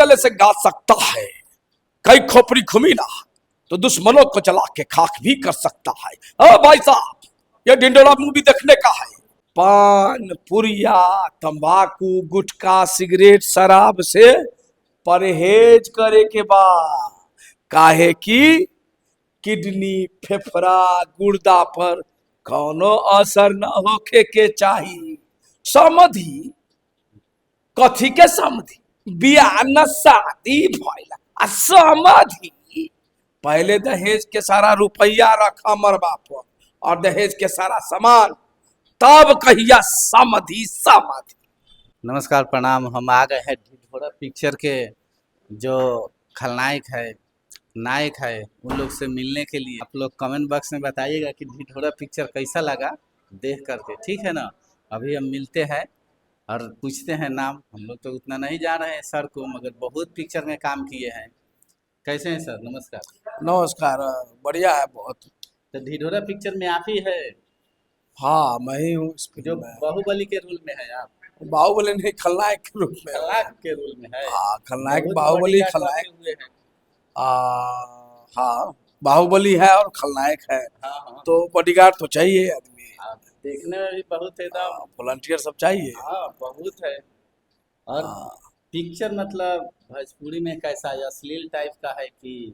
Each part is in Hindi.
गले से गा सकता है, कई खोपड़ी घुमीना तो दुश्मनों को जला के खाक भी कर सकता है। भाई साहब, ये ढिंढोरा मूवी देखने का है। पान, पुरिया, तंबाकू, गुटखा, सिगरेट, शराब से परहेज करे के बाद, काहे की किडनी, फेफड़ा, गुर्दा पर कौनो असर न होखे के चाहिए। समझी कथी के समझी, बियाह न शादी भइला आ समझी पहले दहेज के सारा रुपया रखा मरबा पर और दहेज के सारा सामान, तब कहिया समझी समझी। नमस्कार, प्रणाम। हम आ गए हैं ढिढोरा पिक्चर के जो खलनायक है, नायक है, उन लोग से मिलने के लिए। आप लोग कमेंट बॉक्स में बताइएगा कि ढिढोरा पिक्चर कैसा लगा देख करके, ठीक है ना। अभी हम मिलते हैं और पूछते हैं नाम। हम लोग तो उतना नहीं जान रहे हैं सर को, मगर बहुत पिक्चर में काम किए हैं। कैसे हैं सर? नमस्कार। नमस्कार, बढ़िया है बहुत। तो ढिढोरा पिक्चर में आप ही है हाँ, मैं ही हूँ इस जो फिल्म में। बाहुबली के रोल में है आप? बाहुबली नहीं, खलनायक के रूप में। खलनायक के रोल में है? हाँ, खलनायक बहुत बाहुबली, बॉडीगार्ड खलनायक। बने हुए हैं। हाँ, बाहुबली है और खलनायक है, हाँ हाँ। तो बॉडीगार्ड तो चाहिए आदमी। आप देखने में भी बहुत एकदम। वॉलंटियर सब चाहिए। हाँ, बहुत है। और हाँ, पिक्चर मतलब भोजपुरी में कैसा है? अश्लील टाइप का है कि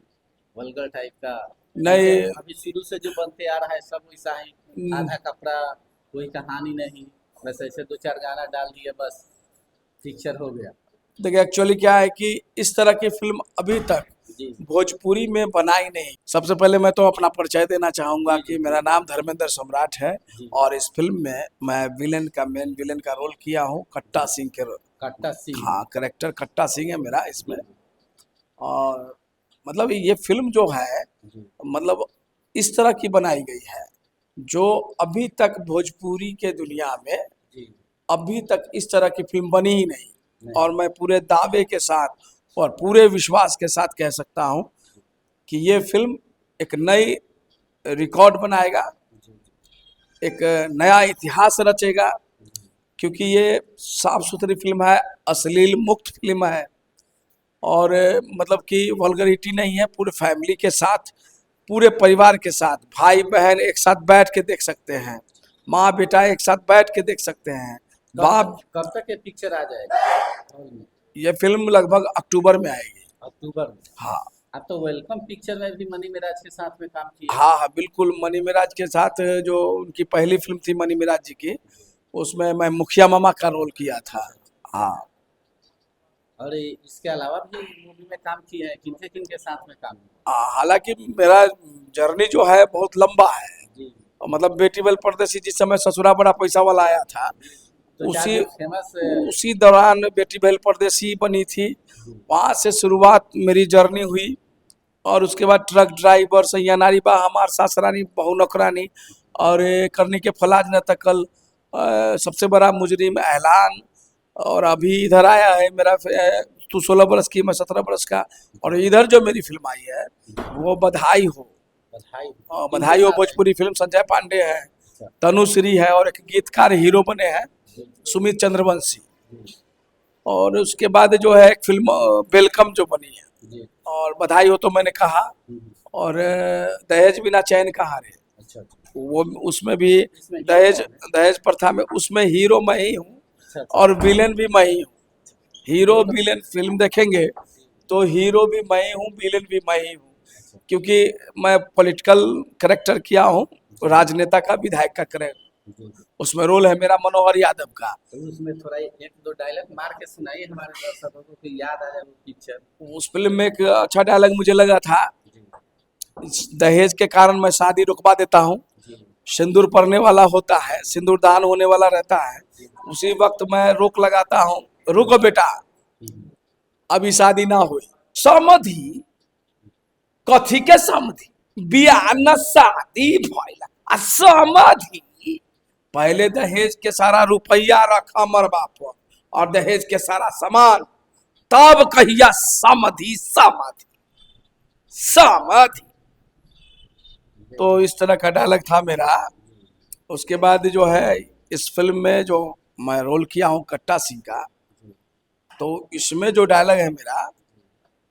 वल्गर टाइप का? नहीं। जैसे अभी शुरू से जो बनते आ रहा है सब वैसा ही, हम्म, आधा कपड़ा, कोई कहानी नहीं, बस ऐसे दो चार गाना डाल दिया, बस पिक्चर हो गया। देखिए एक्चुअली क्या है कि इस तरह की फिल्म अभी तक जी भोजपुरी में बनाई नहीं। सबसे पहले मैं तो अपना परिचय देना चाहूंगा जी कि जी मेरा नाम धर्मेंद्र सम्राट है जी। और इस फिल्म में मैं मेन विलेन का रोल किया हूँ, कट्टा सिंह के रोल। कट्टा सिंह। हाँ, करेक्टर कट्टा सिंह है मेरा इसमें। जी और मतलब ये फिल्म जो है, जी मतलब इस तरह की बनाई गई है जो अभी तक भोजपुरी के दुनिया में जी। अभी तक इस तरह की फिल्म बनी ही नहीं। नहीं। और मैं पूरे दावे के साथ और पूरे विश्वास के साथ कह सकता हूँ कि ये फिल्म एक नई रिकॉर्ड बनाएगा, जी एक नया इतिहास रचेगा, जी क्योंकि ये साफ सुथरी फिल्म है, अश्लील मुक्त फिल्म है और मतलब कि वल्गरिटी नहीं है। पूरे फैमिली के साथ, पूरे परिवार के साथ, भाई बहन एक साथ बैठ के देख सकते हैं, माँ बेटा एक साथ बैठ के देख सकते हैं। बाप, कब तक ये पिक्चर आ जाएगा हॉल में? ये फिल्म लगभग अक्टूबर में आएगी। अक्टूबर में? हाँ आप तो वेलकम पिक्चर में भी मनी मिराज के साथ में काम किए हैं। हाँ हाँ, बिल्कुल। मनी मिराज के साथ जो उनकी पहली फिल्म थी मनी मिराज जी की, उसमें मैं मुखिया मामा का रोल किया था। अच्छा। हाँ। और इसके अलावा भी मूवी में काम किए हैं, किन के साथ में काम किया? हालांकि मेरा जर्नी जो है बहुत लंबा है। जी। मतलब बेटी बल परदेसी जिस समय ससुरा बड़ा पैसा वाला आया था, तो उसी ज्यादा फेमस। उसी दौरान बेटी बहल परदेसी बनी थी। जी वहाँ से शुरुआत मेरी जर्नी हुई और उसके बाद ट्रक ड्राइवर, सैया नारी बा हमार सासरानी बहु नौकरानी और करनी के फलाज न तकल, सबसे बड़ा मुजरिम, ऐलान। और अभी इधर आया है मेरा तू 16 बरस की, मैं 17 बरस का। और इधर जो मेरी फिल्म आई है वो बधाई हो। बधाई। बधाई किनके हो साथ है? भोजपुरी फिल्म, संजय पांडे है, अच्छा। तनुश्री है और एक गीतकार हीरो बने हैं जी सुमित चंद्रवंशी। जी और उसके बाद जो है एक फिल्म वेलकम जो बनी है। जी। और बधाई हो तो मैंने कहा, और दहेज बिना चैन कहाँ रे, अच्छा अच्छा। वो उसमें भी इसमें हीरो दहेज कौन है? दहेज प्रथा में उसमें हीरो मैं ही हूँ अच्छा अच्छा। और विलेन भी मैं ही हूँ। हीरो दोनों। विलेन फिल्म देखेंगे तो हीरो भी मैं ही हूँ, विलेन भी मैं ही हूँ। अच्छा। क्योंकि मैं पॉलिटिकल करेक्टर किया हूँ, जी राजनेता का, विधायक का करेक्टर। जी जी। उसमें रोल है मेरा मनोहर यादव का। तो उसमें थोड़ा एक दो डायलॉग मार के सुनाइए हमारे दर्शकों को कि याद आ जाए वो पिक्चर। उस फिल्म में एक अच्छा डायलॉग मुझे लगा था, जी दहेज के कारण मैं शादी रुकवा देता हूँ, जी सिंदूर पड़ने वाला होता है, सिंदूर दान होने वाला रहता है, जी। उसी वक्त मैं रोक लगाता हूँ, रुको बेटा अभी शादी ना हुई। समझी कथी के समझी, बियाह न शादी भइला आ समझी पहले दहेज के सारा रुपया रखा मरबा पर और दहेज के सारा सामान, तब कहिया समझी समझी समझी। तो इस तरह का डायलॉग था मेरा। उसके बाद जो है इस फिल्म में जो मैं रोल किया हूँ कट्टा सिंह का, तो इसमें जो डायलॉग है मेरा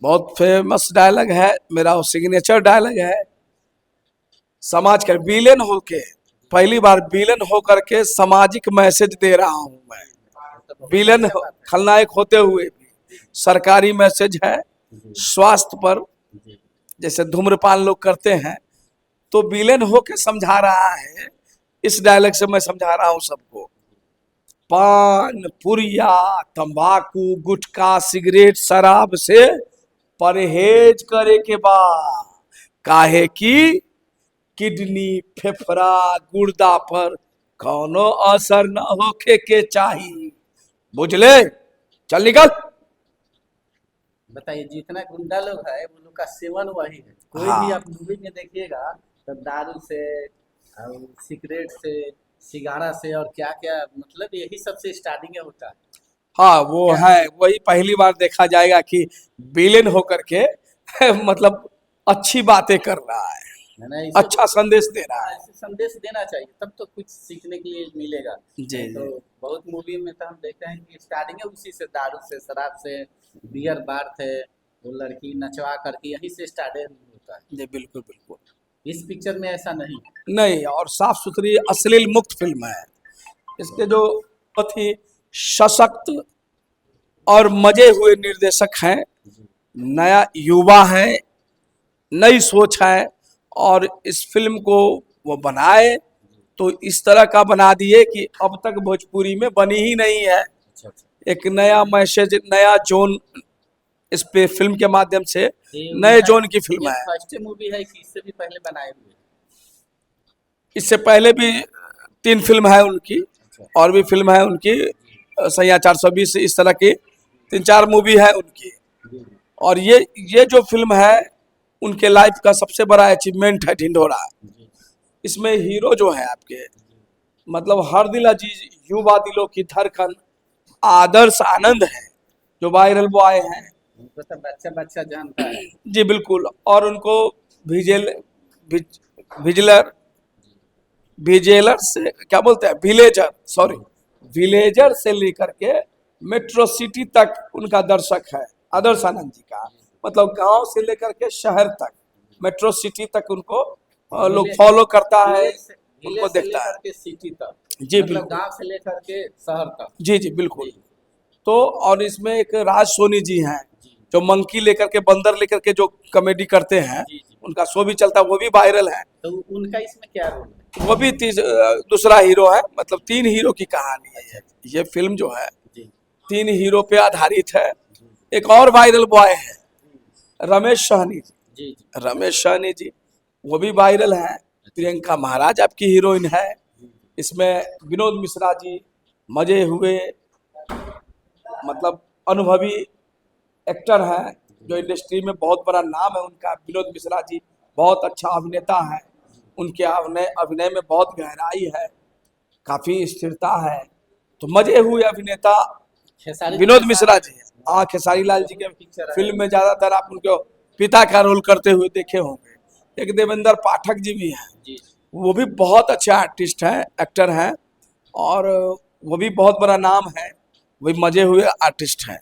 बहुत फेमस डायलॉग है मेरा, वो सिग्नेचर डायलॉग है। समाज का विलेन होके, पहली बार विलेन होकर के सामाजिक मैसेज दे रहा हूं मैं। विलेन खलनायक होते हुए भी सरकारी मैसेज है स्वास्थ्य पर, जैसे धूम्रपान लोग करते हैं, तो विलेन होके समझा रहा है। इस डायलॉग से मैं समझा रहा हूं सबको, पान पुरिया तंबाकू गुटखा सिगरेट शराब से परहेज करे के बाद, काहे की किडनी फेफड़ा गुर्दा पर कौनो असर न होके के चाहिए, बुझले? चल निकल। बताइए, जितना गुंडा लोग है वो लोग का सेवन वही है। कोई भी हाँ आप मूवी में देखिएगा तो दारू से और सिगरेट से सिगारा से और क्या क्या, मतलब यही सबसे स्टार्टिंग होता है। हाँ, वो क्या है वही पहली बार देखा जाएगा कि विलेन होकर के मतलब अच्छी बातें कर रहा है ना, है, इसे अच्छा संदेश दे रहा है। ऐसे संदेश देना चाहिए, तब तो कुछ सीखने के लिए मिलेगा। जी नहीं तो जी बहुत मूवी में तो हम देखते हैं कि स्टार्टिंग है उसी से, दारू से शराब से बियर बार थे, वो लड़की नचवा करके यही से स्टार्ट होता है। जी, बिल्कुल बिल्कुल। इस पिक्चर में ऐसा नहीं है। नहीं, और साफ सुथरी अश्लील मुक्त फिल्म है। इसके जो बहुत ही सशक्त और मजे हुए निर्देशक हैं, नया युवा है, नई सोच है, और इस फिल्म को वो बनाए तो इस तरह का बना दिए कि अब तक भोजपुरी में बनी ही नहीं है। अच्छा अच्छा। एक नया मैसेज, नया जोन इस पे फिल्म के माध्यम से ये नए उनका जोन की फिल्म ये है। फर्स्ट मूवी है कि इससे भी पहले बनाए हुए हैं? इससे पहले भी 3 फिल्म है उनकी, अच्छा। और भी फिल्म है उनकी, सैया 420 इस तरह की 3-4 मूवी है उनकी। जी जी और ये जो फिल्म है उनके लाइफ का सबसे बड़ा अचीवमेंट है ढिंढोरा। जी इसमें हीरो जो है आपके, जी। मतलब हर दिल अजीज, युवा दिलों की धड़कन, आदर्श आनंद है, जो वायरल बॉय हैं। उनको तो बच्चा बच्चा जानता है। जी बिल्कुल। और उनको विजिल विज, विजिलर विजेलर से क्या बोलते हैं, विलेजर, सॉरी, विलेजर से लेकर के मेट्रो सिटी तक उनका दर्शक है आदर्श आनंद जी का। मतलब गांव से लेकर के शहर तक, मेट्रो सिटी तक उनको लोग विलेज फॉलो करता है, विलेज से उनको विलेज से देखता लेकर है। के सिटी तक, जी मतलब बिल्कुल। गांव से लेकर के शहर तक। जी जी बिल्कुल। जी तो और इसमें एक राज सोनी जी हैं, जी जो मंकी लेकर के, बंदर लेकर के जो कॉमेडी करते हैं, जी जी। उनका शो भी चलता है, वो भी वायरल है। तो उनका इसमें क्या रोल है? वो भी दूसरा हीरो है। मतलब 3 हीरो की कहानी है अच्छा अच्छा। ये फिल्म जो है, जी 3 हीरो पे आधारित है। जी एक और वायरल बॉय है, रमेश सहनी जी। जी जी। रमेश सहनी जी वो भी वायरल हैं। अच्छा प्रियंका महाराज आपकी हीरोइन है। जी जी। इसमें विनोद मिश्रा जी मजे हुए, मतलब अनुभवी एक्टर हैं, जो इंडस्ट्री में बहुत बड़ा नाम है उनका। विनोद मिश्रा जी बहुत अच्छा अभिनेता है, उनके अभिनय अभिनय में बहुत गहराई है, काफी स्थिरता है। तो मजे हुए अभिनेता खेसारी जी विनोद के मिश्रा साथ जी हैं। हाँ, खेसारी लाल जी के पिक्चर है। फिल्म में ज्यादातर आप उनके पिता का रोल करते हुए देखे होंगे। एक देवेंद्र पाठक जी भी हैं, जी वो भी बहुत अच्छे आर्टिस्ट हैं, एक्टर हैं, और वो भी बहुत बड़ा नाम है, वो भी मजे हुए आर्टिस्ट हैं।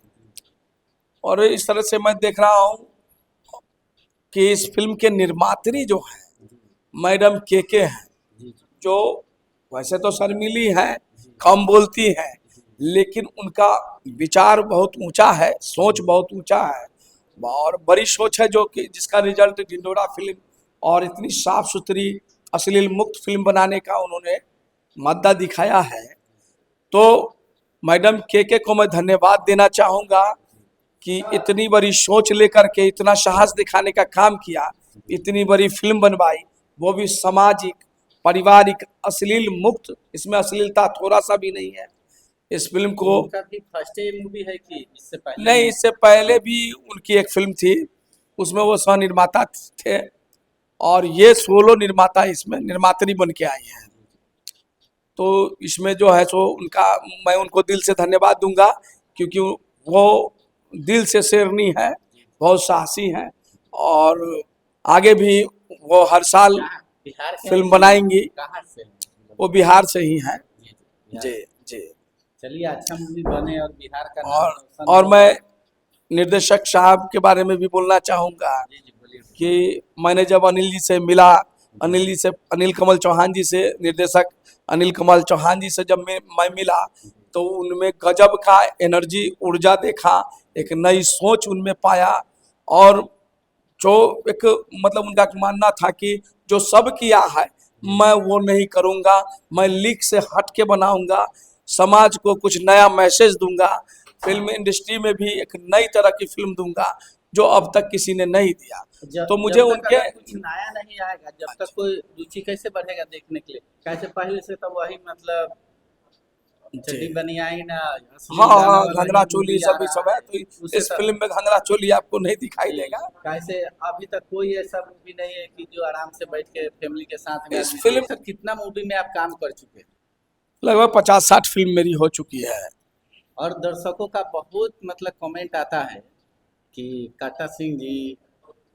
और इस तरह से मैं देख रहा हूँ कि इस फिल्म के निर्मात्री जो हैं जी मैडम के हैं, जी जी जो वैसे तो शर्मीली हैं, कम बोलती हैं, लेकिन उनका विचार बहुत ऊंचा है, सोच बहुत ऊंचा है, और बड़ी सोच है, जो कि जिसका रिजल्ट ढिंडोरा फिल्म और इतनी साफ सुथरी अश्लील मुक्त फिल्म बनाने का उन्होंने मादा दिखाया है। तो मैडम के को मैं धन्यवाद देना चाहूँगा कि इतनी बड़ी सोच लेकर के इतना साहस दिखाने का काम किया, इतनी बड़ी फिल्म बनवाई, वो भी सामाजिक, पारिवारिक, अश्लील मुक्त। इसमें अश्लीलता थोड़ा सा भी नहीं है। इस फिल्म को उनका भी फर्स्ट मूवी है कि इससे पहले नहीं, भी? इससे पहले भी उनकी एक फिल्म थी, उसमें वो सह निर्माता थे, और ये सोलो निर्माता इसमें निर्मात्री बन के आई हैं। तो इसमें जो है सो उनका, मैं उनको दिल से धन्यवाद दूंगा, क्योंकि वो दिल से शेरनी है, बहुत साहसी हैं, और आगे भी वो हर साल कहाँ बिहार के हैं फिल्म कि बनाएंगी। कहाँ से हैं? वो बिहार से ही हैं। जी जी, बिहार जी से। जी। चलिए, अच्छा मूवी बने और बिहार का नाम और रोशन और हो। मैं निर्देशक साहब के बारे में भी बोलना चाहूँगा जी जी बोलिए। कि मैंने जब अनिल जी से मिला, अनिल कमल चौहान जी से, निर्देशक अनिल कमल चौहान जी से जब मैं मिला, तो उनमें गजब का एनर्जी, ऊर्जा देखा, एक नई सोच उनमें पाया। और जो एक मतलब उनका मानना था कि जो सब किया है मैं वो नहीं करूँगा, मैं लीक से हट के बनाऊँगा, समाज को कुछ नया मैसेज दूंगा, फिल्म इंडस्ट्री में भी एक नई तरह की फिल्म दूंगा जो अब तक किसी ने नहीं दिया। तो मुझे जब तक उनके अगर कुछ नया नहीं आएगा, जब तक कोई रुचि कैसे बढ़ेगा देखने के लिए? कैसे पहले से तो वही मतलब चड्डी जी, बनियाइन ना, हाँ अश्लील गाना हाँ, वाला घंघरा ही चोली मूवी आ सब रहा सब है, है। तो उसे इस तो फिल्म में घंघरा चोली आपको नहीं दिखाई जी, देगा। कैसे अभी तक कोई ऐसा मूवी नहीं है कि जो आराम से बैठ के फैमिली के साथ में इस आदमी फिल्म देख सर। कितना मूवी में आप काम कर चुके हैं लगभग 50-60 फिल्म मेरी हो चुकी है। और दर्शकों का बहुत मतलब कमेंट आता है कि काटा सिंह जी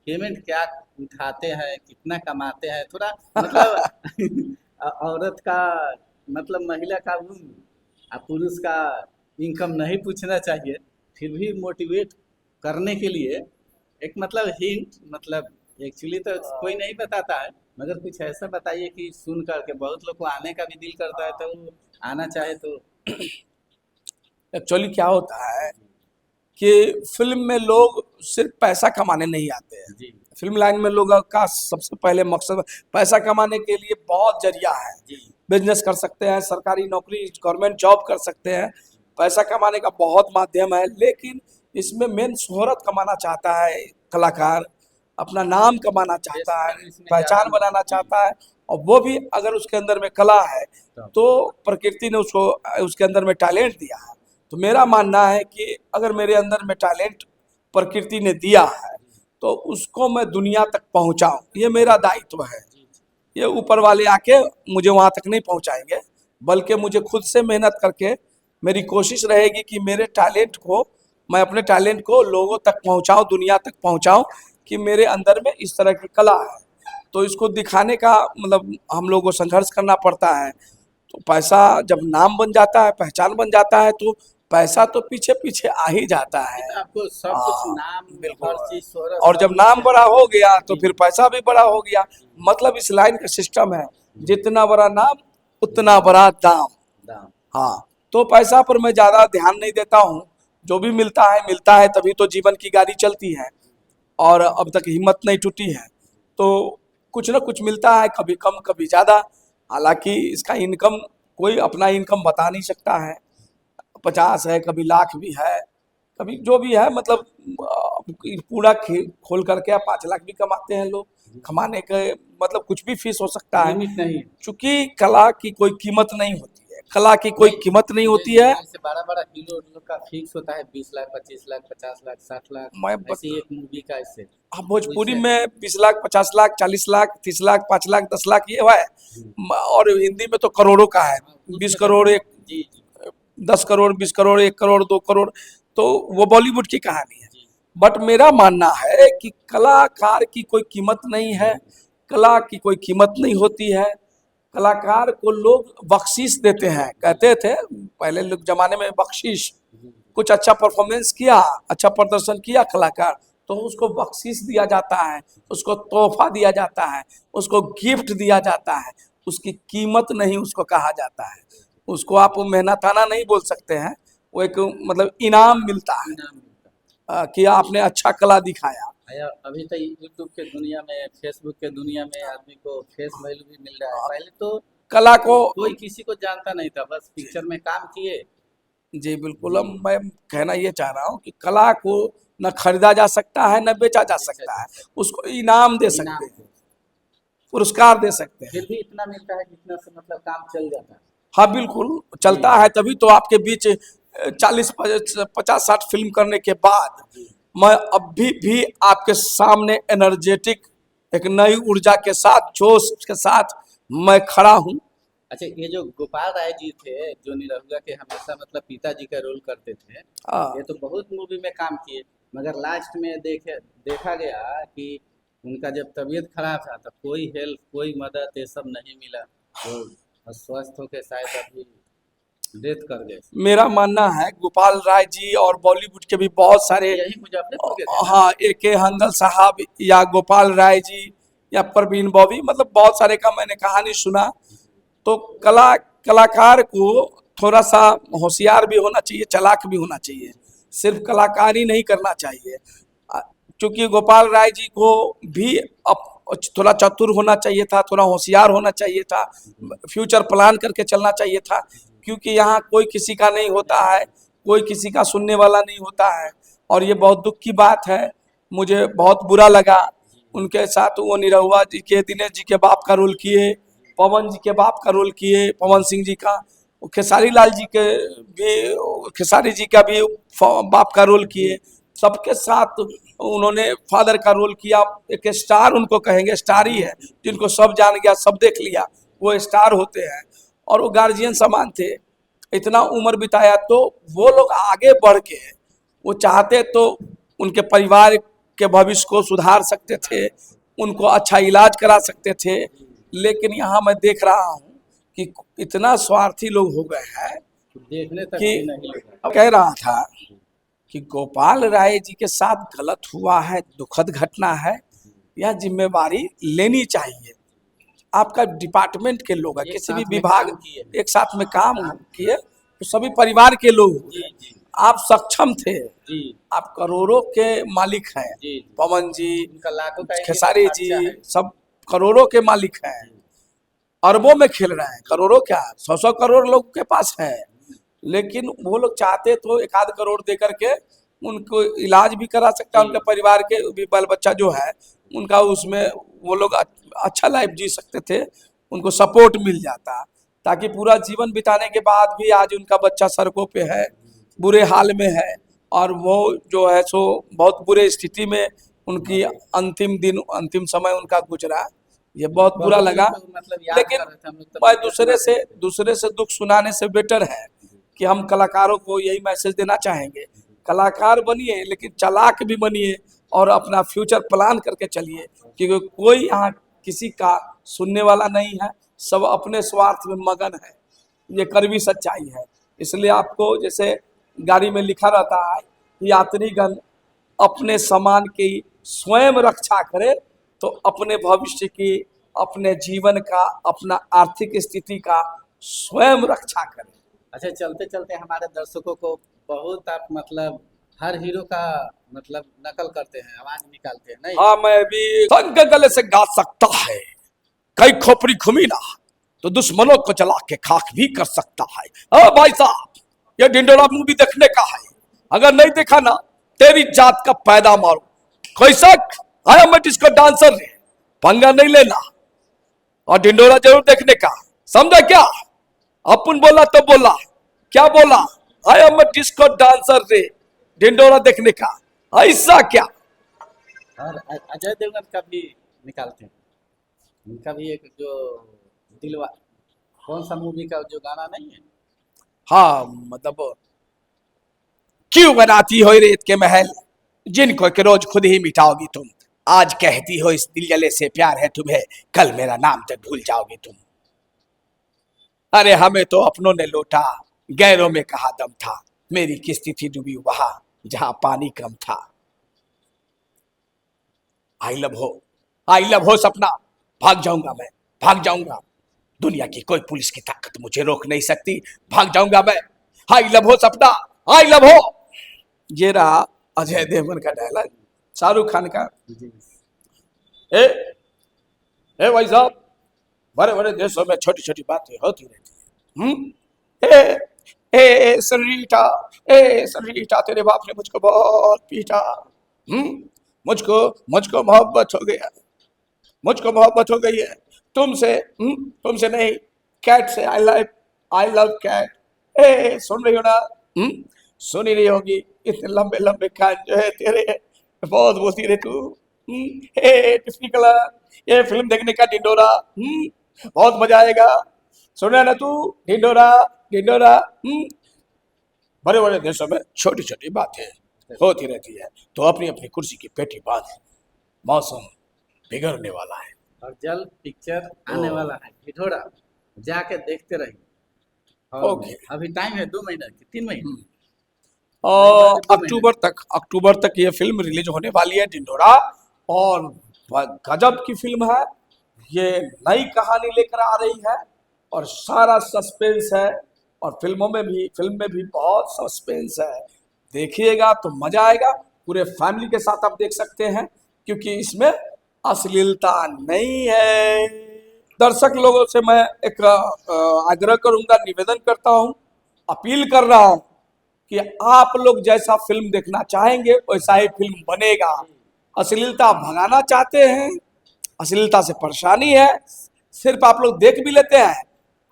पेमेंट क्या उठाते हैं, कितना कमाते हैं, थोड़ा मतलब औरत का मतलब महिला का पुरुष का इनकम नहीं पूछना चाहिए, फिर भी मोटिवेट करने के लिए एक मतलब हिंट, मतलब एक्चुअली तो कोई नहीं बताता है, मगर कुछ ऐसा बताइए कि सुन करके बहुत लोग को आने का भी दिल करता है, तो वो आना चाहे तो। एक्चुअली क्या होता है कि फिल्म में लोग सिर्फ पैसा कमाने नहीं आते हैं। जी फिल्म लाइन में लोगों का सबसे पहले मकसद पैसा कमाने के लिए बहुत जरिया है। जी बिजनेस कर सकते हैं, सरकारी नौकरी, गवर्नमेंट जॉब कर सकते हैं, पैसा कमाने का बहुत माध्यम है। लेकिन इसमें मेन शोहरत कमाना चाहता है कलाकार, अपना नाम कमाना चाहता है, बेसमेंट इसमें ज़्यादा पहचान बनाना जी चाहता है। और वो भी अगर उसके अंदर में कला है तब तो प्रकृति ने उसको उसके अंदर में टैलेंट दिया है। तो मेरा मानना है कि अगर मेरे अंदर में टैलेंट प्रकृति ने दिया है तो उसको मैं दुनिया तक पहुंचाऊं, ये मेरा दायित्व है। जी जी ये ऊपर वाले आके मुझे वहां तक नहीं पहुंचाएंगे, बल्कि मुझे खुद से मेहनत करके मेरी कोशिश रहेगी कि मेरे टैलेंट को, मैं अपने टैलेंट को लोगों तक पहुंचाऊं, दुनिया तक पहुंचाऊं कि मेरे अंदर में इस तरह की कला है। तो इसको दिखाने का मतलब हम लोगों को संघर्ष करना पड़ता है। तो पैसा जब नाम बन जाता है, पहचान बन जाता है, तो पैसा तो पीछे पीछे आ ही जाता ये है। तो आपको सब कुछ हाँ, नाम, बिल्कुल। हर चीज, शोहरत और सब जब मिल नाम जाए। बड़ा हो गया तो जी फिर पैसा भी बड़ा हो गया। जी मतलब इस लाइन का सिस्टम है, जी जितना बड़ा नाम उतना उतना बड़ा दाम। दाम। हाँ, तो पैसा पर मैं ज़्यादा ध्यान नहीं देता हूँ। जो भी मिलता है, तभी तो जीवन की गाड़ी चलती है। और अब तक हिम्मत नहीं टूटी है। तो कुछ ना कुछ मिलता है, कभी कम कभी ज़्यादा। हालांकि इसका इनकम, कोई अपना इनकम बता नहीं सकता है। 50 है, कभी लाख भी है, कभी जो भी है। मतलब पूरा खोल करके आप 5 लाख भी कमाते हैं लोग। कमाने के मतलब कुछ भी फीस हो सकता है। लिमिट नहीं है। चूंकि कला की कोई कीमत नहीं होती है, कला की कोई नहीं, कीमत नहीं होती जैसे है। जैसे बड़ा बड़ा हीरो लोग का फिक्स होता है 20 लाख, 25 लाख, 50 लाख, 60 लाख, मैं ऐसी एक मूवी का ऐसे हाँ, भोजपुरी वैसे। में 20 लाख, 50 लाख, 40 लाख, 30 लाख, 5 लाख, 10 लाख ये है। जी और हिंदी में तो करोड़ों का है। हाँ, बीस उसमें तो करोड़ एक जी जी 10 करोड़, 20 करोड़, 1 करोड़, 2 करोड़। तो वो बॉलीवुड की कहानी है। जी बट मेरा मानना है कि कलाकार की कोई कीमत नहीं है, कला की कोई कीमत नहीं होती है। कलाकार को लोग बख्शीश देते हैं, कहते थे पहले लोग जमाने में, बख्शीश। जी कुछ अच्छा परफॉर्मेंस किया, अच्छा प्रदर्शन किया कलाकार, तो उसको बख्शीश दिया जाता है, उसको तोहफा दिया जाता है, उसको गिफ्ट दिया जाता है। उसकी कीमत नहीं उसको कहा जाता है। उसको आप मेहनताना नहीं बोल सकते हैं। वो एक मतलब इनाम मिलता है इनाम मिलता कि आपने अच्छा कला दिखाया। है। अभी तो यूट्यूब के दुनिया में, फेसबुक के दुनिया में आदमी को फेस वैल्यू भी मिल रहा है। पहले तो कला को कोई किसी को जानता नहीं था, बस पिक्चर में काम किए। जी बिल्कुल। जी अब मैं कहना ये चाह रहा हूँ कि कला को न खरीदा जा सकता है, न बेचा जा बेचा सकता जा है। सकता उसको इनाम दे है। सकते इनाम हैं, को पुरस्कार दे सकते हैं। फिर भी इतना मिलता है जितना से मतलब काम चल जाता है। हाँ बिल्कुल, जी चलता है। तभी तो आपके बीच 40, 50, 60 फिल्म करने के बाद जी मैं अभी भी आपके सामने एनर्जेटिक, एक नई ऊर्जा के साथ, जोश के साथ मैं खड़ा हूँ। अच्छा, ये जो गोपाल राय जी थे जो निरहुआ के हमेशा मतलब पिताजी का रोल करते थे, ये हाँ, तो बहुत मूवी में काम किए, मगर लास्ट में देखा गया कि उनका जब तबीयत खराब था तो कोई हेल्प, कोई मदद ये सब नहीं मिला, तो स्वस्थ होके शायद अभी डेथ कर गए। मेरा मानना है गोपाल राय जी और बॉलीवुड के भी बहुत सारे, यही मुजफ्फरपुर के थे ना? हाँ, ए के हंगल साहब या गोपाल राय जी या परवीन बॉबी, मतलब बहुत सारे का मैंने कहानी सुना। तो कलाकार को थोड़ा सा होशियार भी होना चाहिए, चालाक भी होना चाहिए, सिर्फ कलाकारी नहीं करना चाहिए। अ, क्योंकि गोपाल राय जी को भी थोड़ा चतुर होना चाहिए था, थोड़ा होशियार होना चाहिए था, फ्यूचर प्लान करके चलना चाहिए था। क्योंकि यहाँ कोई किसी का नहीं होता है, कोई किसी का सुनने वाला नहीं होता है, और ये बहुत दुख की बात है। मुझे बहुत बुरा लगा उनके साथ। वो निरहुआ जी के, दिनेश जी के बाप का रोल किए, पवन जी के बाप का रोल किए, पवन सिंह जी का, खेसारी लाल जी के भी, खेसारी जी का भी बाप का रोल किए। सबके साथ उन्होंने फादर का रोल किया। एक स्टार उनको कहेंगे, स्टार ही है, जिनको सब जान गया, सब देख लिया, वो स्टार होते हैं। और वो गार्जियन समान थे, इतना उम्र बिताया। तो वो लोग आगे बढ़ के वो चाहते तो उनके परिवार के भविष्य को सुधार सकते थे, उनको अच्छा इलाज करा सकते थे। लेकिन यहाँ मैं देख रहा हूँ कि इतना स्वार्थी लोग हो गए हैं देखने तक कि, भी नहीं लगा। कह रहा था कि गोपाल राय जी के साथ गलत हुआ है, दुखद घटना है, यह जिम्मेवारी लेनी चाहिए। आपका डिपार्टमेंट के लोग हैं, एक किसी भी साथ में विभाग, काम किए। एक साथ में काम किए, तो सभी परिवार के लोग हुए। जी जी आप सक्षम थे, जी आप करोड़ों के मालिक हैं, जी जी। पवन जी, उनका लाखों का एक दिन का खेसारी जी, खर्चा है। सब करोड़ों के मालिक हैं, अरबों में खेल रहे हैं। करोड़ों क्या, 100-100 करोड़ लोग के पास है। लेकिन वो लोग चाहते तो 1 आध करोड़ दे करके उनको इलाज भी करा सकता है, जी। उनके परिवार के भी बाल बच्चा जो है उनका, उसमें वो लोग अच्छा लाइफ जी सकते थे, उनको सपोर्ट मिल जाता। ताकि पूरा जीवन बिताने के बाद भी आज उनका बच्चा सड़कों पे है, बुरे हाल में है, और वो जो है सो बहुत बुरे स्थिति में उनकी अंतिम दिन, अंतिम समय उनका गुजरा। ये बहुत बुरा बहुत लगा। लोग मतलब याद लेकिन कर रहे थे, हम लोग तब मैं वीडियो बनाते थे। दूसरे से दुख सुनाने से बेटर है कि हम कलाकारों को यही मैसेज देना चाहेंगे, कलाकार बनिए लेकिन चालाक भी बनिए, और अपना फ्यूचर प्लान करके चलिए। क्योंकि कोई यहाँ किसी का सुनने वाला नहीं है, सब अपने स्वार्थ में मगन है, ये कड़वी सच्चाई है। इसलिए आपको, जैसे गाड़ी में लिखा रहता है, यात्रीगण अपने सामान की स्वयं रक्षा करे, तो अपने भविष्य की, अपने जीवन का, अपना आर्थिक स्थिति का स्वयं रक्षा करे। अच्छा, चलते चलते हमारे दर्शकों को बहुत आप मतलब हर हीरो का मतलब नकल करते हैं, आवाज निकालते हैं नहीं? हाँ, मैं भी संग गले से गा सकता है, कई खोपड़ी घुमी ना, तो दुश्मनों को जला के खाक भी कर सकता है। भाई साहब, ये ढिंडोरा मूवी देखने का है, अगर नहीं देखा ना, तेरी जात का पैदा मारो। कैसा आया, मैं इसको डांसर रे, पंगा नहीं लेना, और ढिंडोरा जरूर देखने का, समझा क्या? अपन बोला तो बोला, क्या बोला? आई एम डिस्को डांसर रे, ढिंडोरा देखने का, ऐसा क्या? और अजय देवगन का भी निकालते हैं। उनका भी एक जो दिलवा, कौन सा मूवी का जो गाना नहीं है? हाँ, मतलब क्यों बनाती हो रेत के महल, जिनको के रोज खुद ही मिटाओगी तुम। आज कहती हो इस दिल जले से प्यार है तुम्हें, कल मेरा नाम तक भूल जाओगी तुम। अरे हमें तो अपनों ने लौटा, गैरों में कहा दम था, मेरी किस्ती थी डूबी वहां जहां पानी कम था। आई लव हो, आई लव हो सपना, भाग जाऊंगा मैं, भाग जाऊंगा, दुनिया की कोई पुलिस की ताकत मुझे रोक नहीं सकती, भाग जाऊंगा मैं। आई लव हो सपना, आई लव हो। ये रहा अजय देवगन का डायलॉग। शाहरुख खान का, जी। ए ए भाई साहब, बड़े बड़े देशों में छोटी छोटी बातें होती रहती है। सरीटा, ए सरीटा, तेरे बाप ने मुझको बहुत पीटा। मुझको मुझको मोहब्बत हो गया, मुझको मोहब्बत हो गई है तुमसे। तुमसे नहीं, कैट से। I love cat. सुन रही हो ना? सुन ही रही होगी, इतने लंबे लंबे कान जो है तेरे, बहुत बोलती रहे तू। टिफनी कलर, ये फिल्म देखने का ढिंडोरा, बहुत मजा आएगा। सुना ना तू? ढिंडोरा, ढिंडोरा। बड़े बड़े देशों में छोटी छोटी बातें होती रहती है, तो अपनी अपनी कुर्सी की पेटी बांध, मौसम बिगड़ने वाला है। और जल्द पिक्चर आने वाला है ढिढोरा, जाके देखते रहिए। ओके। अभी टाइम है 2 महीना की 3 महीने। और 2 महीने। अक्टूबर तक ये फिल्म रिलीज होने वाली है ढिंढोरा। और गजब की फिल्म है ये, नई कहानी लेकर आ रही है और सारा सस्पेंस है। और फिल्म में भी बहुत सस्पेंस है। देखिएगा तो मजा आएगा, पूरे फैमिली के साथ आप देख सकते हैं, क्योंकि इसमें अश्लीलता नहीं है। दर्शक लोगों से मैं एक आग्रह करूंगा, निवेदन करता हूं, अपील कर रहा हूं कि आप लोग जैसा फिल्म देखना चाहेंगे वैसा ही फिल्म बनेगा। अश्लीलता भगाना चाहते हैं, अश्लीलता से परेशानी है, सिर्फ आप लोग देख भी लेते हैं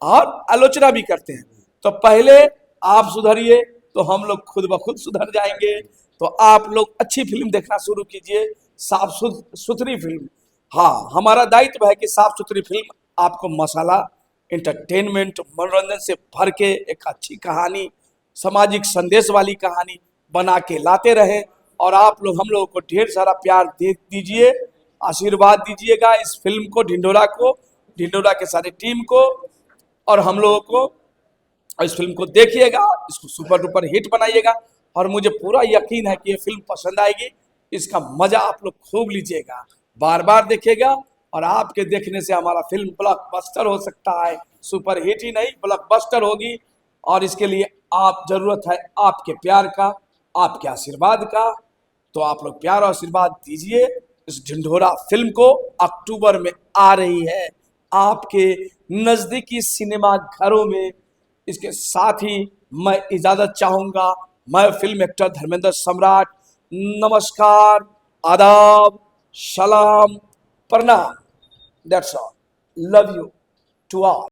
और आलोचना भी करते हैं। तो पहले आप सुधरिए तो हम लोग खुद ब खुद सुधर जाएंगे। तो आप लोग अच्छी फिल्म देखना शुरू कीजिए, साफ सुथरी फिल्म। हाँ, हमारा दायित्व है कि साफ सुथरी फिल्म आपको मसाला, एंटरटेनमेंट, मनोरंजन से भर के एक अच्छी कहानी, सामाजिक संदेश वाली कहानी बना के लाते रहे। और आप लोग हम लोगों को ढेर सारा प्यार दे दीजिए, आशीर्वाद दीजिएगा इस फिल्म को, ढिंढोरा के सारे टीम को और हम लोगों को। और इस फिल्म को देखिएगा, इसको सुपर डुपर हिट बनाइएगा और मुझे पूरा यकीन है कि ये फिल्म पसंद आएगी। इसका मजा आप लोग खूब लीजिएगा, बार बार देखिएगा। और आपके देखने से हमारा फिल्म ब्लॉकबस्टर हो सकता है, सुपर हिट ही नहीं ब्लॉकबस्टर होगी। और इसके लिए आप जरूरत है आपके प्यार का, आपके आशीर्वाद का। तो आप लोग प्यार और आशीर्वाद दीजिए। इस ढिंढोरा फिल्म को अक्टूबर में आ रही है आपके नजदीकी सिनेमा घरों में। इसके साथ ही मैं इजाजत चाहूंगा। मैं फिल्म एक्टर धर्मेंद्र सम्राट, नमस्कार, आदाब, सलाम, प्रणाम। That's all. Love you to all.